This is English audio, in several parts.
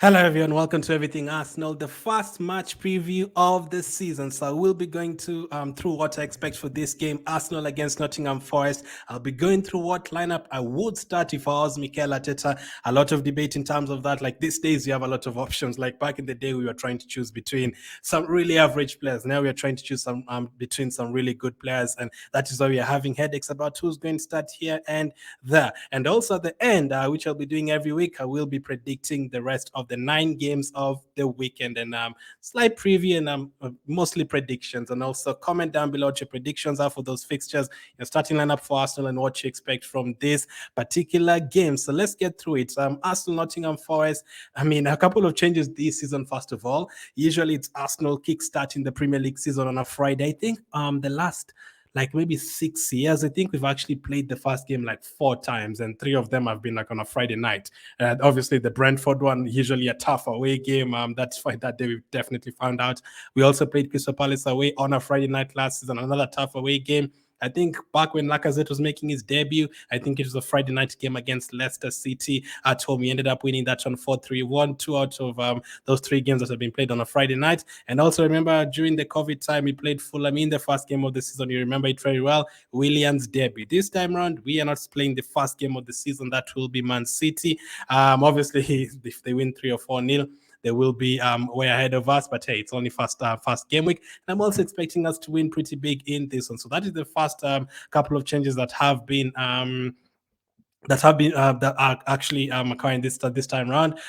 Hello, everyone. Welcome to Everything Arsenal, the first match preview of the season. So we'll be going to through what I expect for this game, Arsenal against Nottingham Forest. I'll be going through what lineup I would start if I was Mikel Arteta. A lot of debate in terms of that. Like these days, you have a lot of options. Like back in the day, we were trying to choose between some really average players. Now we are trying to choose some between some really good players, and that is why we are having headaches about who's going to start here and there. And also at the end, which I'll be doing every week, I will be predicting the rest of the 9 games of the weekend and slight preview and mostly predictions. And also comment down below what your predictions are for those fixtures, your starting lineup for Arsenal, and what you expect from this particular game. So let's get through it. Arsenal, Nottingham Forest. I mean, a couple of changes this season. First of all, usually it's Arsenal kickstarting the Premier League season on a Friday. I think the last like maybe 6 years. I think we've actually played the first game like 4 times, and 3 of them have been like on a Friday night. Obviously, the Brentford one, usually a tough away game. That's why that day we definitely found out. We also played Crystal Palace away on a Friday night last season, another tough away game. I think back when Lacazette was making his debut, I think it was a Friday night game against Leicester City at home. He ended up winning that one 4-3, won 2 out of those 3 games that have been played on a Friday night. And also remember during the COVID time, he played Fulham in the first game of the season. You remember it very well. Willian's debut. This time around, we are not playing the first game of the season. That will be Man City. Obviously, if they win 3 or 4-0, they will be way ahead of us. But hey, it's only first game week. And I'm also expecting us to win pretty big in this one. So that is the first couple of changes that are actually occurring this time around.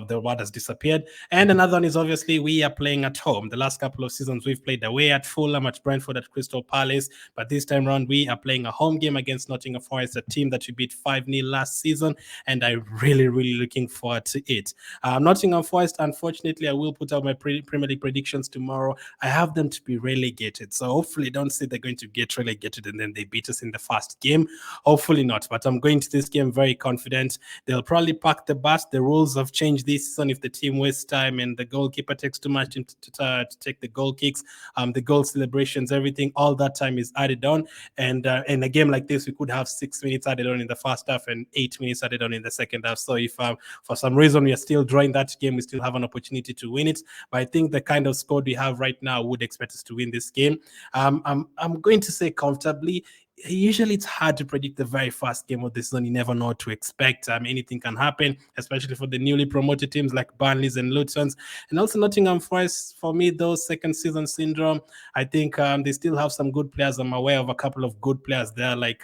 The one has disappeared, and another one is obviously we are playing at home. The last couple of seasons we've played away at Fulham, at Brentford, at Crystal Palace, but this time around we are playing a home game against Nottingham Forest, a team that we beat 5-0 last season, and I'm really looking forward to it. Nottingham Forest, unfortunately, I will put out my Premier League predictions tomorrow. I have them to be relegated, so hopefully don't say they're going to get relegated and then they beat us in the first game. Hopefully not, but I'm going to this game very confident. They'll probably pack the bus. The rules have changed this season. If the team wastes time and the goalkeeper takes too much to take the goal kicks, the goal celebrations, everything, all that time is added on. And in a game like this, we could have 6 minutes added on in the first half and 8 minutes added on in the second half. So if for some reason we are still drawing that game, we still have an opportunity to win it. But I think the kind of squad we have right now would expect us to win this game. I'm going to say comfortably. Usually it's hard to predict the very first game of the season. You never know what to expect. Anything can happen, especially for the newly promoted teams like Burnley's and Luton's. And also Nottingham Forest, for me, those second season syndrome, I think they still have some good players. I'm aware of a couple of good players there, like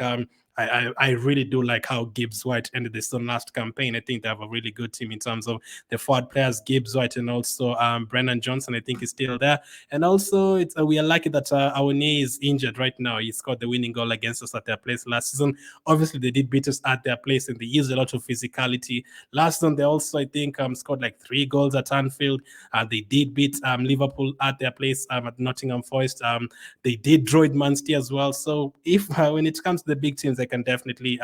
I really do like how Gibbs White ended the season last campaign. I think they have a really good team in terms of the forward players, Gibbs White and also Brennan Johnson. I think is still there. And also, we are lucky that our knee is injured right now. He scored the winning goal against us at their place last season. Obviously, they did beat us at their place and they used a lot of physicality. Last season, they also, I think, scored like 3 goals at Anfield. They did beat Liverpool at their place at Nottingham Forest. They did draw it Man City as well. So if when it comes to the big teams, I can definitely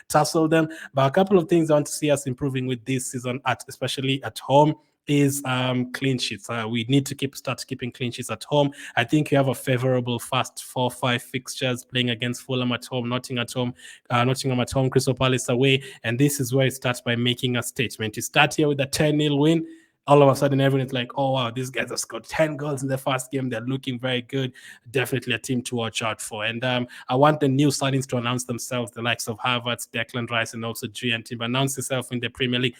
tussle them. But a couple of things I want to see us improving with this season, especially at home, is clean sheets. We need to start keeping clean sheets at home. I think you have a favorable first 4-5 fixtures, playing against Fulham at home, Nottingham at home, Crystal Palace away, and this is where it starts by making a statement. You start here with a 10-0 win. All of a sudden, everyone's like, oh, wow, these guys have scored 10 goals in the first game. They're looking very good. Definitely a team to watch out for. And I want the new signings to announce themselves, the likes of Havertz, Declan Rice, and also Gian Timber. Announce yourself in the Premier League,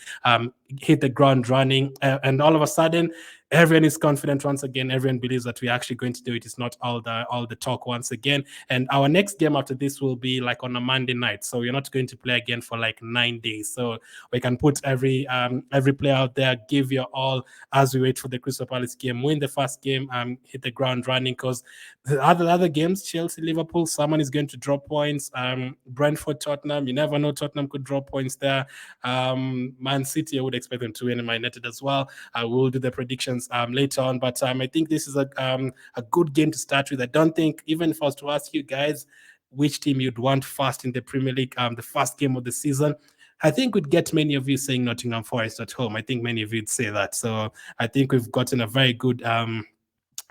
hit the ground running. And all of a sudden, everyone is confident once again. Everyone believes that we're actually going to do it. It's not all the talk once again. And our next game after this will be like on a Monday night. So we're not going to play again for like 9 days. So we can put every player out there, give your all as we wait for the Crystal Palace game. Win the first game, hit the ground running, because the other games, Chelsea, Liverpool, someone is going to drop points. Brentford, Tottenham, you never know. Tottenham could drop points there. Man City, I would expect them to win, and Man United as well. I will do the predictions later on, but I think this is a good game to start with. I don't think, even if I was to ask you guys which team you'd want first in the Premier League, the first game of the season, I think we'd get many of you saying Nottingham Forest at home. I think many of you'd say that. So I think we've gotten a very good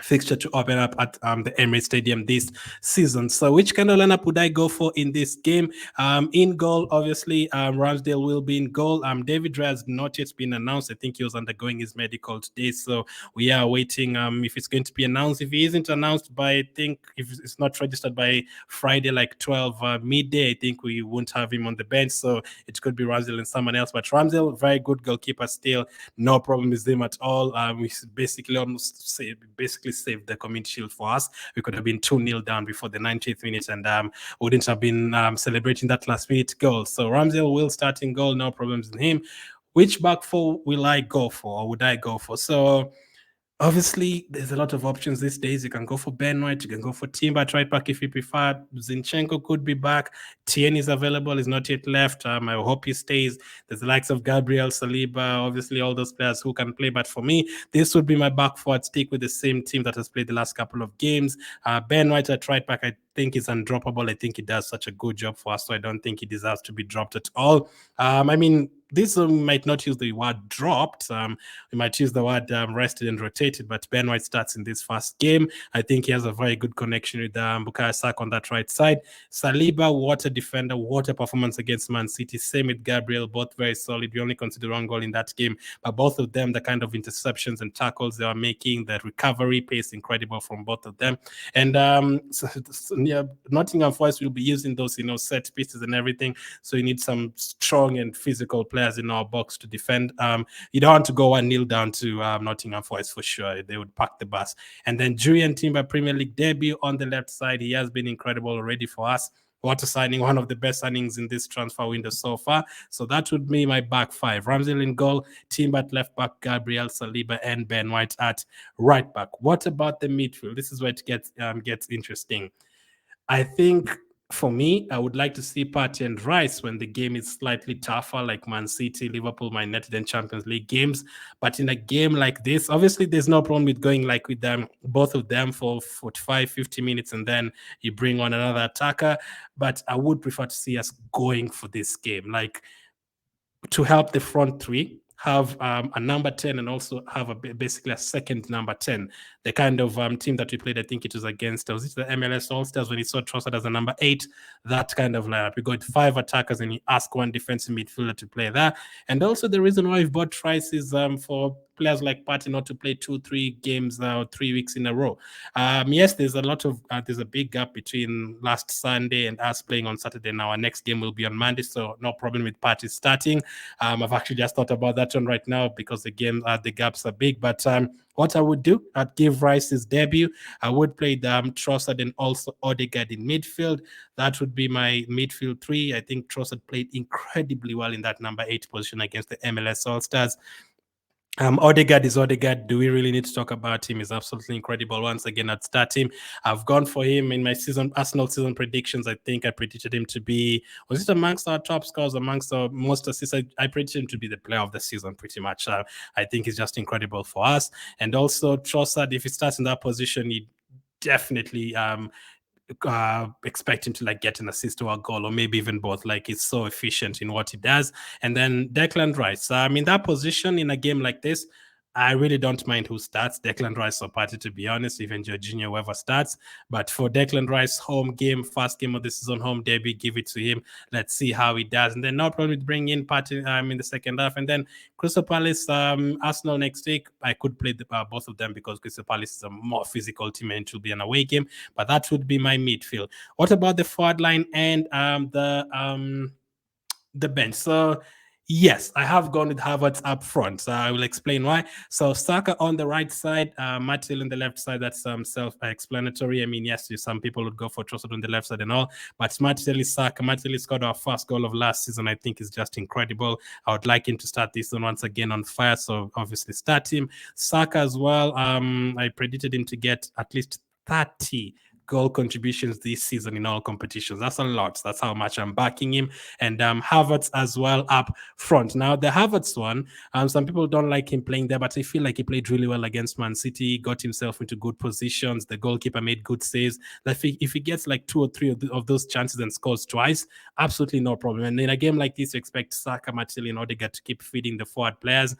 fixture to open up at the Emirates Stadium this season. So, which kind of lineup would I go for in this game? In goal, obviously, Ramsdale will be in goal. David Raya has not yet been announced. I think he was undergoing his medical today, so we are waiting if it's going to be announced. If he isn't announced by, I think, if it's not registered by Friday, like 12 midday, I think we won't have him on the bench. So it could be Ramsdale and someone else. But Ramsdale, very good goalkeeper still. No problem with him at all. We basically basically saved the Community Shield for us. We could have been 2-0 down before the 90th minute and wouldn't have been celebrating that last minute goal. So Ramsdale will start in goal, no problems with him. Which back four will I go for, or would I go for? So obviously, there's a lot of options these days. You can go for Ben White, you can go for Timber at right back if you prefer. Zinchenko could be back. Tien is available, is not yet left. I hope he stays. There's the likes of Gabriel, Saliba, obviously all those players who can play. But for me, this would be my back four. I'd stick with the same team that has played the last couple of games. Ben White at right back, I think is undroppable. I think he does such a good job for us, so I don't think he deserves to be dropped at all. I mean, this might not use the word dropped. We might use the word rested and rotated, but Ben White starts in this first game. I think he has a very good connection with Bukayo Saka on that right side. Saliba, what a defender, what a performance against Man City. Same with Gabriel, both very solid. We only consider one goal in that game, but both of them, the kind of interceptions and tackles they are making, the recovery pace, incredible from both of them. And Nottingham Forest will be using those, set pieces and everything. So you need some strong and physical players in our box to defend. You don't want to go 1-0 down to Nottingham Forest for sure. They would pack the bus. And then Julian Timber, Premier League debut on the left side. He has been incredible already for us. What a signing, one of the best signings in this transfer window so far. So that would be my back five. Ramsdale in goal, Timber at left back, Gabriel, Saliba, and Ben White at right back. What about the midfield? This is where it gets interesting. I think for me, I would like to see Partey and Rice when the game is slightly tougher, like Man City, Liverpool, Man United, and Champions League games. But in a game like this, obviously, there's no problem with going like with them, both of them for 45, 50 minutes, and then you bring on another attacker. But I would prefer to see us going for this game, like to help the front three have a number 10 and also have basically a second number 10. The kind of team that we played, I think it was against, was it the MLS All-Stars when he saw Trossard as a number 8? That kind of lineup. We got 5 attackers and you ask one defensive midfielder to play there. And also the reason why we've bought Rice is for players like Partey not to play 2-3 games 3 weeks in a row. Yes, there's a big gap between last Sunday and us playing on Saturday. Now our next game will be on Monday, so no problem with Partey starting. I've actually just thought about that one right now because the gaps are big. But what I would do, I'd give Rice his debut. I would play Trossard and also Odegaard in midfield. That would be my midfield 3. I think Trossard played incredibly well in that number 8 position against the MLS All-Stars. Odegaard is Odegaard. Do we really need to talk about him? He's absolutely incredible. Once again, I'd start him. I've gone for him in my Arsenal season predictions. I think I predicted him to be, was it amongst our top scores, amongst our most assists? I predicted him to be the player of the season pretty much. I think he's just incredible for us. And also Trossard, if he starts in that position, he definitely expect him to get an assist or a goal or maybe even both. Like, he's so efficient in what he does. And then Declan Rice, in that position in a game like this, I really don't mind who starts, Declan Rice or Partey, to be honest, even Jorginho, whoever starts. But for Declan Rice, home game, first game of the season, home debut, give it to him. Let's see how he does. And then no problem with bringing in Partey in the second half. And then Crystal Palace, Arsenal next week, I could play both of them because Crystal Palace is a more physical team and it will be an away game. But that would be my midfield. What about the forward line and the bench? So yes, I have gone with Havertz up front. So I will explain why. So Saka on the right side, Martial on the left side. That's self-explanatory. I mean, yes, some people would go for Trossard on the left side and all, but Martial is Saka. Martial scored our first goal of last season. I think is just incredible. I would like him to start this one once again on fire. So obviously start him. Saka as well. I predicted him to get at least 30 goal contributions this season in all competitions. That's a lot. That's how much I'm backing him. And Havertz as well up front. Now, the Havertz one, some people don't like him playing there, but I feel like he played really well against Man City, got himself into good positions. The goalkeeper made good saves. If he gets like 2 or 3 of those chances and scores twice, absolutely no problem. And in a game like this, you expect Saka, Martial, and Odegaard to keep feeding the forward players.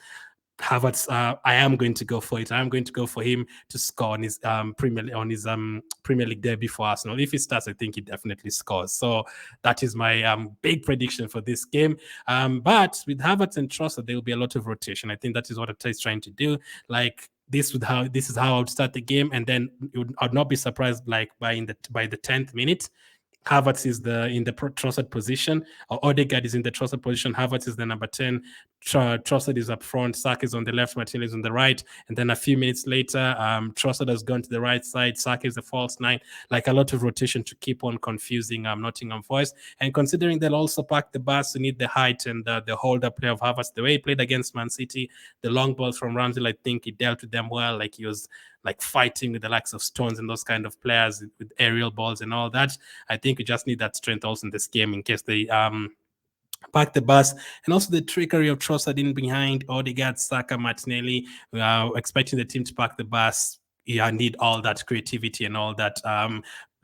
Havertz, I am going to go for it. I am going to go for him to score on his Premier League debut for Arsenal. If he starts, I think he definitely scores. So that is my big prediction for this game. But with Havertz and Trossard, there will be a lot of rotation. I think that is what Arteta is trying to do. Like this is how I would start the game, and then I'd not be surprised like by the 10th minute. Havertz is in the Trossard position, or Odegaard is in the Trossard position. Havertz is the number 10. Trossard is up front. Saka is on the left. Martinelli is on the right. And then a few minutes later, Trossard has gone to the right side. Saka is the false nine. Like a lot of rotation to keep on confusing Nottingham Forest. And considering they'll also pack the bus to need the height and the hold-up play of Havertz, the way he played against Man City, the long balls from Ramsdale, I think he dealt with them well. Like he was like fighting with the likes of Stones and those kind of players with aerial balls and all that. I think we just need that strength also in this game in case they park the bus. And also the trickery of Trossard in behind Odegaard, Saka, Martinelli, expecting the team to park the bus. I need all that creativity and all that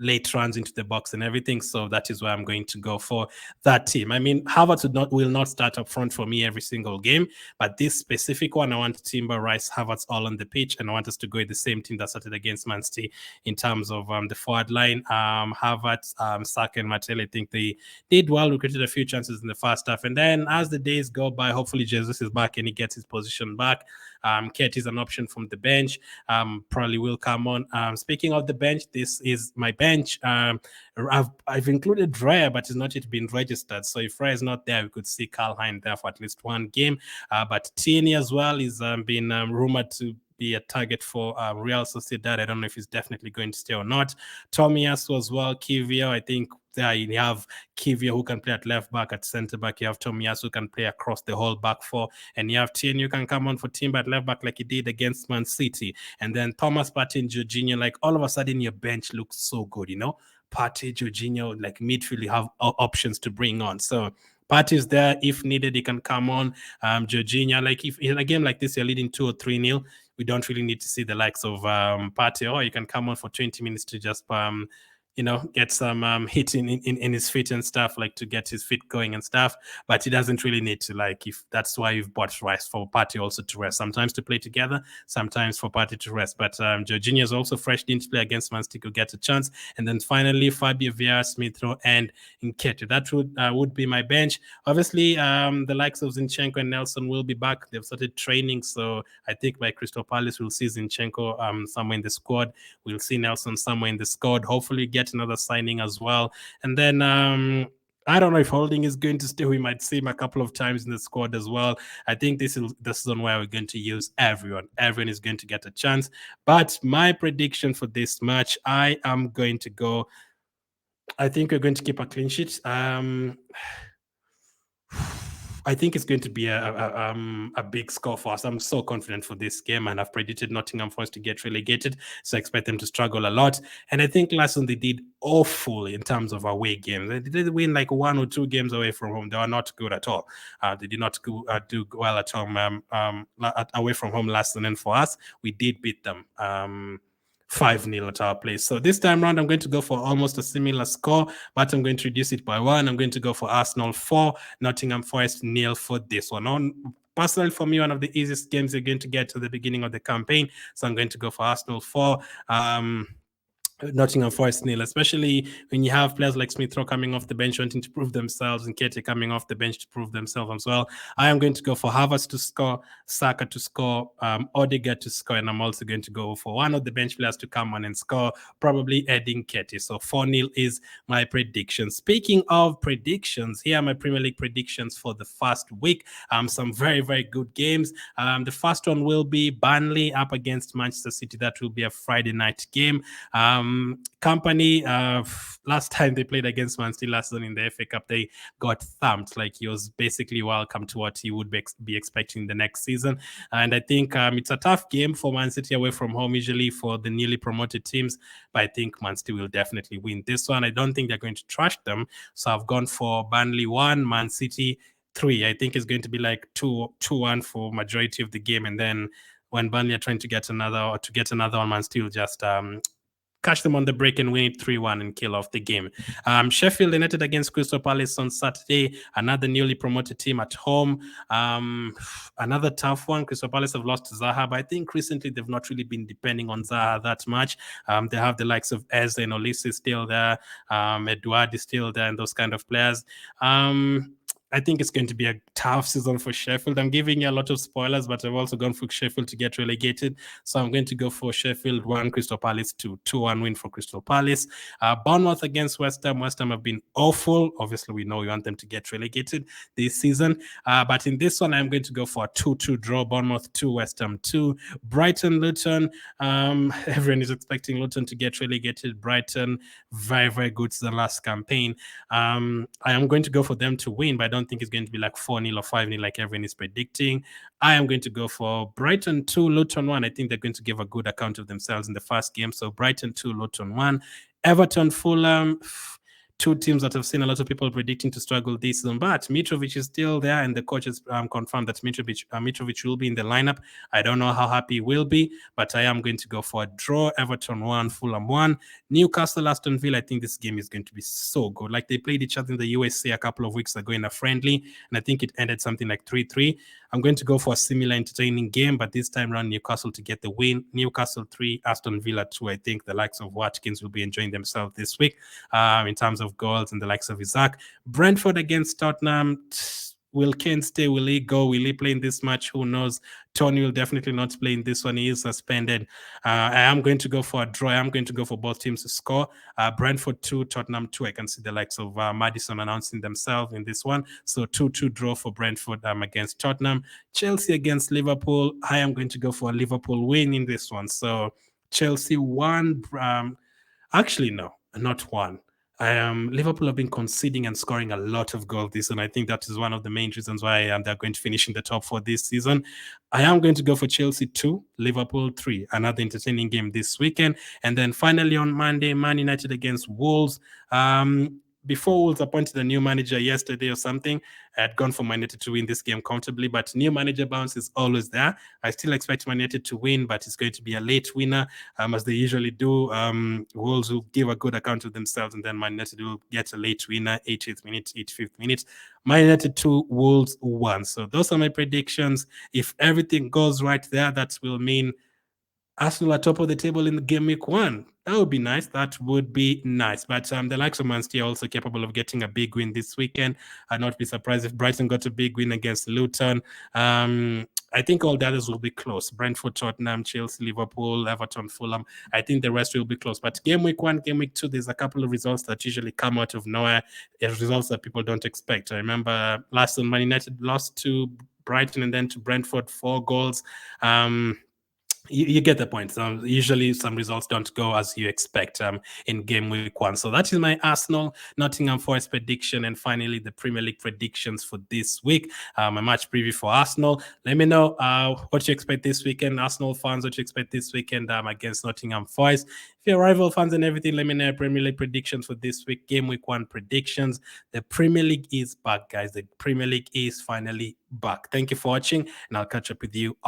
late runs into the box and everything. So that is why I'm going to go for that team. I mean, Havertz will not start up front for me every single game, but this specific one, I want Timber, Rice, Havertz all on the pitch, and I want us to go with the same team that started against Man City in terms of the forward line. Havertz, Saka, and Martelli, I think they did well. We created a few chances in the first half, and then as the days go by, hopefully Jesus is back and he gets his position back. Kate is an option from the bench. Probably will come on. Speaking of the bench, this is my bench. I've included Raya, but it's not yet been registered. So if Raya is not there, we could see Carl Hein there for at least one game. But Tierney as well is being rumored to be a target for Real Sociedad. I don't know if he's definitely going to stay or not. Tomiyasu as well, Kivio, I think there you have Kivio who can play at left back, at centre back. You have Tomiyasu who can play across the whole back four, and you have Tierney who can come on for Timber at left back like he did against Man City. And then Thomas Partey and Jorginho, like all of a sudden your bench looks so good, you know? Partey, Jorginho, like midfield, you have options to bring on. So Partey is there. If needed, he can come on. Jorginho, like if in a game like this, you're leading 2 or 3-0, we don't really need to see the likes of Partey, or you can come on for 20 minutes to just get some hit in his feet and stuff, like to get his feet going and stuff. But he doesn't really need to, like, if that's why you've bought Rice, for Partey also to rest, sometimes to play together, sometimes for Partey to rest. But Jorginho is also fresh, didn't play against Man City, could get a chance. And then finally Fabio Vieira, Smith Rowe, and Nketiah. That would be my bench. Obviously the likes of Zinchenko and Nelson will be back. They've started training, so I think by Crystal Palace we'll see Zinchenko somewhere in the squad. We'll see Nelson somewhere in the squad. Hopefully get another signing as well. And then I don't know if Holding is going to stay. We might see him a couple of times in the squad as well. I think this is the season where we're going to use everyone. Everyone is going to get a chance. But my prediction for this match, I am going to go. I think we're going to keep a clean sheet. I think it's going to be a big score for us. I'm so confident for this game, and I've predicted Nottingham Forest to get relegated, so I expect them to struggle a lot. And I think last one they did awful in terms of away games. They did win like 1 or 2 games away from home. They were not good at all. They did not do well at home, away from home last season. And for us, we did beat them 5-0 at our place. So this time around, I'm going to go for almost a similar score, but I'm going to reduce it by 1. I'm going to go for Arsenal 4, Nottingham Forest 0 for this one. Personally, for me, one of the easiest games you're going to get to the beginning of the campaign. So I'm going to go for Arsenal 4. Nottingham Forest 0, especially when you have players like Smith Rowe coming off the bench wanting to prove themselves, and Nketiah coming off the bench to prove themselves as well. I am going to go for Havertz to score, Saka to score, Odegaard to score, and I'm also going to go for one of the bench players to come on and score, probably Eddie Nketiah. So 4-0 is my prediction. Speaking of predictions, here are my Premier League predictions for the first week. Some very, very good games. The first one will be Burnley up against Manchester City. That will be a Friday night game. Company, last time they played against Man City last season in the FA Cup, they got thumped. Like, he was basically welcome to what he would be expecting the next season. And I think it's a tough game for Man City away from home, usually for the newly promoted teams. But I think Man City will definitely win this one. I don't think they're going to trash them. So I've gone for Burnley 1, Man City 3. I think it's going to be like 2-1 for majority of the game. And then when Burnley are trying to get another one, Man City will just catch them on the break and win it 3-1 and kill off the game. Sheffield United against Crystal Palace on Saturday, another newly promoted team at home. Another tough one. Crystal Palace have lost Zaha, but I think recently they've not really been depending on Zaha that much. They have the likes of Eze and Olise still there. Eduard is still there, and those kind of players. I think it's going to be a tough season for Sheffield. I'm giving you a lot of spoilers, but I've also gone for Sheffield to get relegated. So I'm going to go for Sheffield 1, Crystal Palace 2. 2-1 win for Crystal Palace. Bournemouth against West Ham. West Ham have been awful. Obviously, we know we want them to get relegated this season. But in this one, I'm going to go for a 2-2 draw. Bournemouth 2, West Ham 2. Brighton, Luton. Everyone is expecting Luton to get relegated. Brighton, very, very good to the last campaign. I am going to go for them to win, but I don't think it's going to be like 4-0 or 5-0 like everyone is predicting. I am going to go for Brighton 2, Luton 1. I think they're going to give a good account of themselves in the first game. So Brighton 2, Luton 1. Everton, Fulham, two teams that have seen a lot of people predicting to struggle this season, but Mitrovic is still there, and the coach has confirmed that Mitrovic will be in the lineup. I don't know how happy he will be, but I am going to go for a draw. Everton 1, Fulham 1. Newcastle, Aston Villa. I think this game is going to be so good. Like, they played each other in the USA a couple of weeks ago in a friendly, and I think it ended something like 3-3. I'm going to go for a similar entertaining game, but this time around Newcastle to get the win. Newcastle 3, Aston Villa 2. I think the likes of Watkins will be enjoying themselves this week in terms of goals, and the likes of Isaac. Brentford against Tottenham. Will Kane stay? Will he go? Will he play in this match? Who knows? Tony will definitely not play in this one. He is suspended. I am going to go for a draw. I am going to go for both teams to score. Brentford 2, Tottenham 2. I can see the likes of Maddison announcing themselves in this one. So 2-2 draw for Brentford against Tottenham. Chelsea against Liverpool. I am going to go for a Liverpool win in this one. So Chelsea 1. Actually, no, not 1. Liverpool have been conceding and scoring a lot of goals this season. I think that is one of the main reasons why they're going to finish in the top 4 this season. I am going to go for Chelsea 2, Liverpool 3. Another entertaining game this weekend. And then finally on Monday, Man United against Wolves. Before Wolves appointed a new manager yesterday or something, I had gone for Man United to win this game comfortably, but new manager bounce is always there. I still expect Man United to win, but it's going to be a late winner, as they usually do. Wolves will give a good account of themselves, and then Man United will get a late winner, 80th minute, 85th minute. Man United 2, Wolves 1. So those are my predictions. If everything goes right there, that will mean Arsenal are top of the table in the game week 1. That would be nice. That would be nice. But the likes of Man City are also capable of getting a big win this weekend. I'd not be surprised if Brighton got a big win against Luton. I think all the others will be close. Brentford, Tottenham, Chelsea, Liverpool, Everton, Fulham. I think the rest will be close. But game week 1, game week 2, there's a couple of results that usually come out of nowhere. Results that people don't expect. I remember last time Man United lost to Brighton and then to Brentford 4 goals. You get the point. Usually some results don't go as you expect in game week 1. So that is my Arsenal, Nottingham Forest prediction, and finally the Premier League predictions for this week. A match preview for Arsenal. Let me know what you expect this weekend, Arsenal fans, what you expect this weekend against Nottingham Forest. If you're rival fans and everything, let me know Premier League predictions for this week, game week 1 predictions. The Premier League is back, guys. The Premier League is finally back. Thank you for watching, and I'll catch up with you all